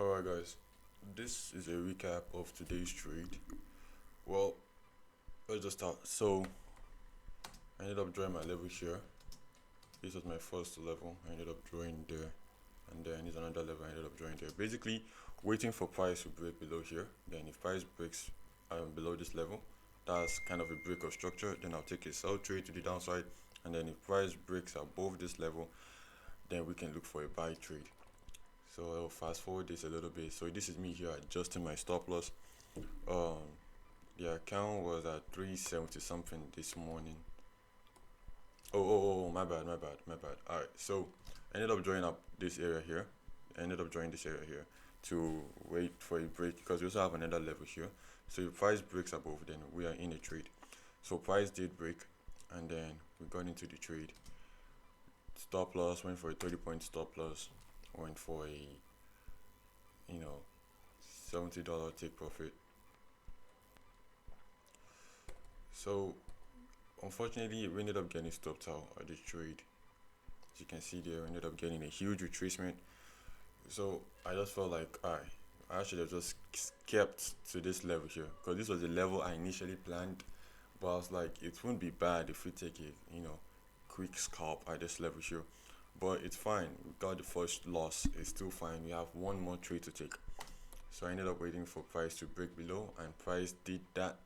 Alright guys, this is a recap of today's trade. Well, let's just start. So I ended up drawing my level here. This was my first level. I ended up drawing there, and then this another level I ended up drawing there. Basically waiting for price to break below here. Then if price breaks below this level, that's kind of a break of structure. Then I'll take a sell trade to the downside, and then if price breaks above this level, then we can look for a buy trade. So I'll fast forward this a little bit. So this is me here adjusting my stop loss. Um, the account was at 370 something this morning. My bad. Alright, so I ended up drawing up this area here. I ended up drawing this area here to wait for a break because we also have another level here. So if price breaks above, then we are in a trade. So price did break, and then we got into the trade. Stop loss went for a 30-point stop loss, went for a $70 take profit. So unfortunately, we ended up getting stopped out at this trade. As you can see there, we ended up getting a huge retracement. So I just felt like I should have just kept to this level here because this was the level I initially planned. But I was like, it wouldn't be bad if we take a quick scalp at this level here. But it's fine. We got the first loss. It's still fine. We have one more trade to take. So I ended up waiting for price to break below, and price did that.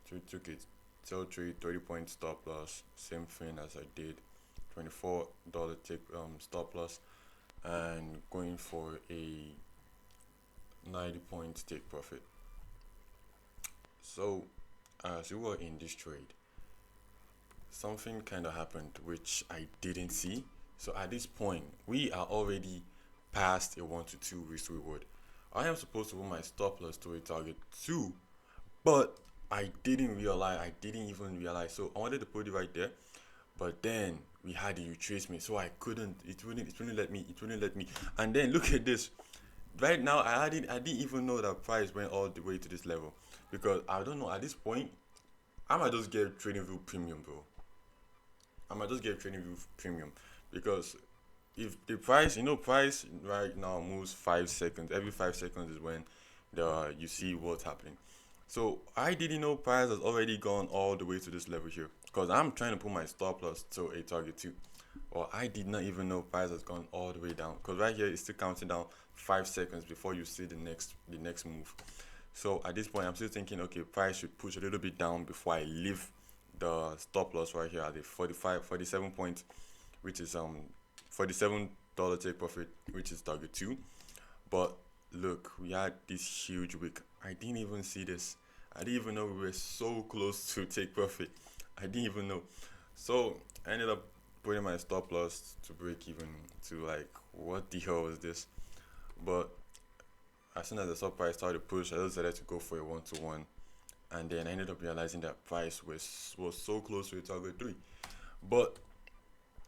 So we took it. Sell trade, 30-point stop loss. Same thing as I did. $24 take stop loss, and going for a 90-point take profit. So as we were in this trade, something kind of happened which I didn't see. So at this point, we are already past a 1 to 2 risk reward. I am supposed to put my stop loss to a target 2, but I didn't realize. I didn't even realize. So I wanted to put it right there, but then we had the retracement, so I couldn't. It wouldn't let me. It wouldn't let me. And then look at this. Right now, I didn't even know that price went all the way to this level because I don't know. At this point, I might just get TradingView Premium, bro. I might just get TradingView Premium because if the price, price right now moves 5 seconds. Every 5 seconds is when the you see what's happening. So I didn't know price has already gone all the way to this level here because I'm trying to put my stop loss to a target 2. Or I did not even know price has gone all the way down because right here it's still counting down 5 seconds before you see the next move. So at this point, I'm still thinking, okay, price should push a little bit down before I leave the stop loss right here at the 47 point, which is $47 take profit, which is target 2. But look, we had this huge wick. I didn't even see this. I didn't even know we were so close to take profit. I didn't even know. So I ended up putting my stop loss to break even to like, what the hell was this? But as soon as the stock price started to push, I decided to go for a 1 to 1, and then I ended up realizing that price was so close to a target 3. But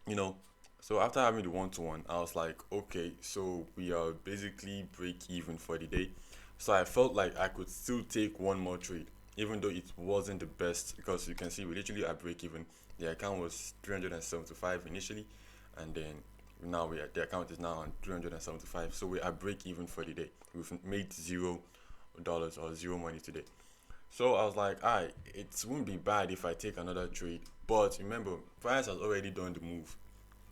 you know, so after having the 1 to 1, I was like, okay, so we are basically break even for the day. So I felt like I could still take one more trade, even though it wasn't the best because you can see we literally at break even. The account was 375 initially, and then now the account is now on 375. So we are break even for the day. We've made $0 or zero money today. So I was like, alright, it won't be bad if I take another trade. But remember, price has already done the move.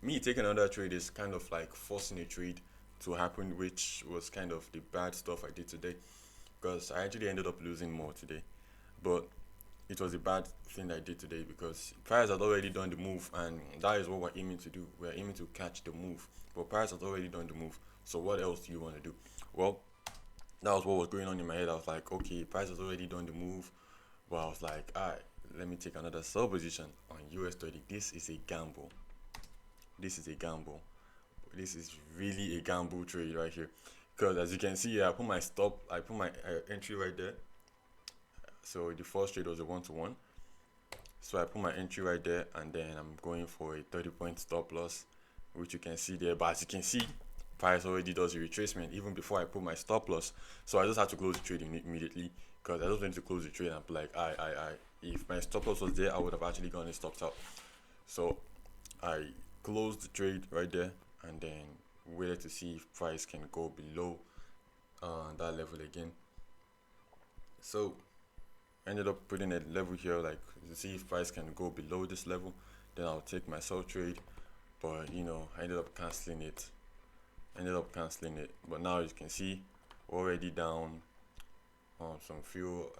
Me taking another trade is kind of like forcing a trade to happen, which was kind of the bad stuff I did today. Because I actually ended up losing more today. But it was a bad thing I did today because price had already done the move, and that is what we're aiming to do. We're aiming to catch the move. But price has already done the move. So what else do you want to do? Well, that was what was going on in my head. I was like, okay, price has already done the move. But I was like, alright, let me take another sell position on US30. This is a gamble. This is a gamble. This is really a gamble trade right here. Because as you can see here, I put my entry right there. So the first trade was a 1 to 1. So I put my entry right there, and then I'm going for a 30-point stop loss, which you can see there. But as you can see, price already does a retracement even before I put my stop loss. So I just had to close the trade immediately because I just wanted to close the trade and be like, I. If my stop loss was there, I would have actually gone and stopped out. So I closed the trade right there, and then waited to see if price can go below that level again. So I ended up putting a level here, like to see if price can go below this level, then I'll take my sell trade. But I ended up canceling it. But now you can see we're already down some few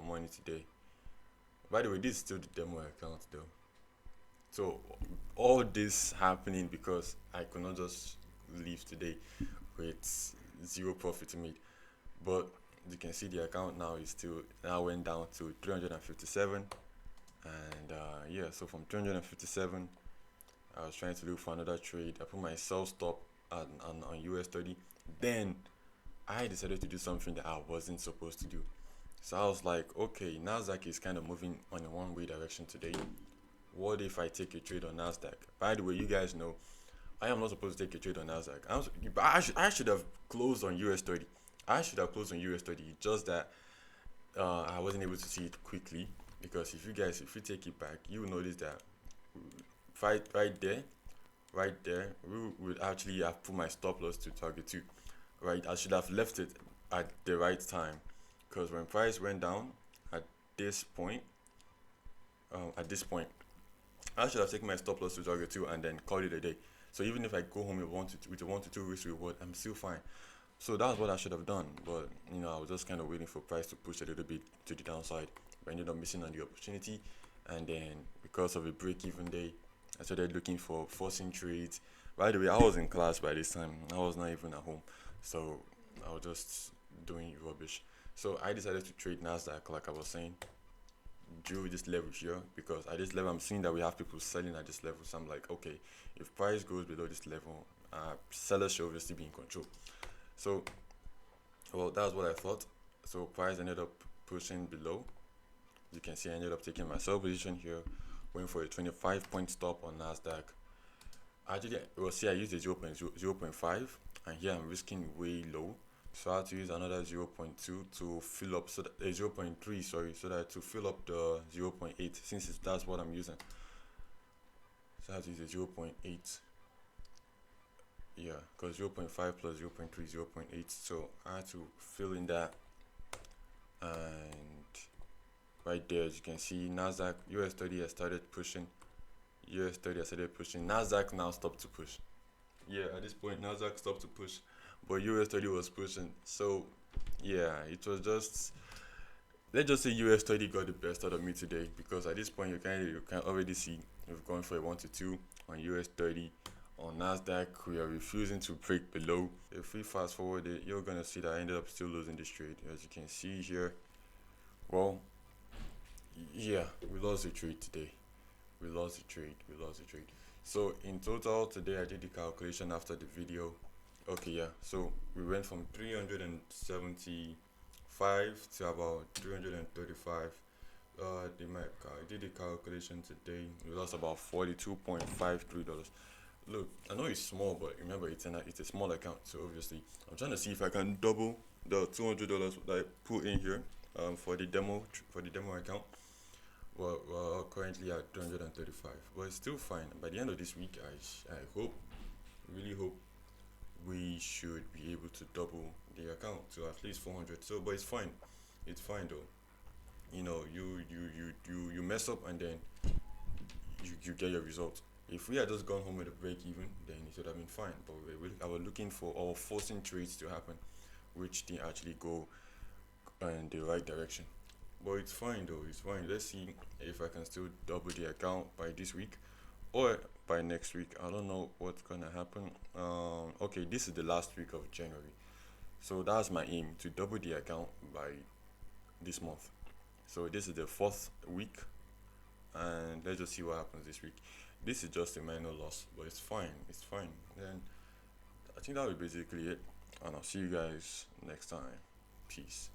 money today. By the way, this is still the demo account though. So all this happening because I could not just leave today with zero profit made. But you can see the account now is still now went down to 357, and yeah, so from 357 I was trying to look for another trade. I put my sell stop on US30. Then I decided to do something that I wasn't supposed to do. So I was like, okay, Nasdaq is kind of moving on a one-way direction today. What if I take a trade on Nasdaq? By the way, you guys know I am not supposed to take a trade on Nasdaq. I should have closed on US30. I should have closed on US30. Just that I wasn't able to see it quickly, because if you take it back, you will notice that right there, we would actually have put my stop loss to target 2. Right, I should have left it at the right time, because when price went down at this point, I should have taken my stop loss to target 2 and then called it a day. So even if I go home with a 1 to 2 risk reward, I'm still fine. So that's what I should have done. But I was just kind of waiting for price to push a little bit to the downside. But I ended up missing on the opportunity, and then because of a break-even day, I started looking for forcing trades. By the way, I was in class by this time. I was not even at home, so I was just doing rubbish. So I decided to trade Nasdaq, like I was saying, drew this level here, because at this level I'm seeing that we have people selling at this level. So I'm like, okay, if price goes below this level, sellers should obviously be in control. So, well, that's what I thought. So price ended up pushing below. You can see I ended up taking my sell position here, going for a 25-point stop on Nasdaq. Actually, see, I used a 0.5, and here I'm risking way low. So I had to use another 0.2 to fill up, so that, 0.3, sorry, so that to fill up the 0.8, since that's what I'm using. So I had to use a 0.8. Yeah, because 0.5 plus 0.3 0.8. So I had to fill in that, and right there, as you can see, Nasdaq US30 has started pushing. Nasdaq now stopped to push. Yeah, at this point, Nasdaq stopped to push, but US30 was pushing. So yeah, it was just, let's just say US30 got the best out of me today, because at this point you can already see we've gone for a 1 to 2 on US30. On Nasdaq, we are refusing to break below. If we fast forward it, you're gonna see that I ended up still losing this trade, as you can see here. Well, yeah, we lost the trade today. We lost the trade. So in total today, I did the calculation after the video. Okay, yeah. So we went from 375 to about 335. I did the calculation today. We lost about $42.53. Look, I know it's small, but remember it's a small account. So obviously, I'm trying to see if I can double the $200 that I put in here for the demo account. Well, we're currently at 335, but it's still fine. By the end of this week, I really hope we should be able to double the account to at least 400. So, but it's fine though. You mess up, and then you get your result. If we had just gone home with a break even, then it would have been fine. But I was looking for or forcing trades to happen, which didn't actually go in the right direction. But it's fine though, it's fine. Let's see if I can still double the account by this week or by next week. I don't know what's gonna happen. Okay, this is the last week of January. So that's my aim, to double the account by this month. So this is the 4th week, and let's just see what happens this week. This is just a minor loss, but it's fine. Then I think that will be basically it, and I'll see you guys next time. Peace.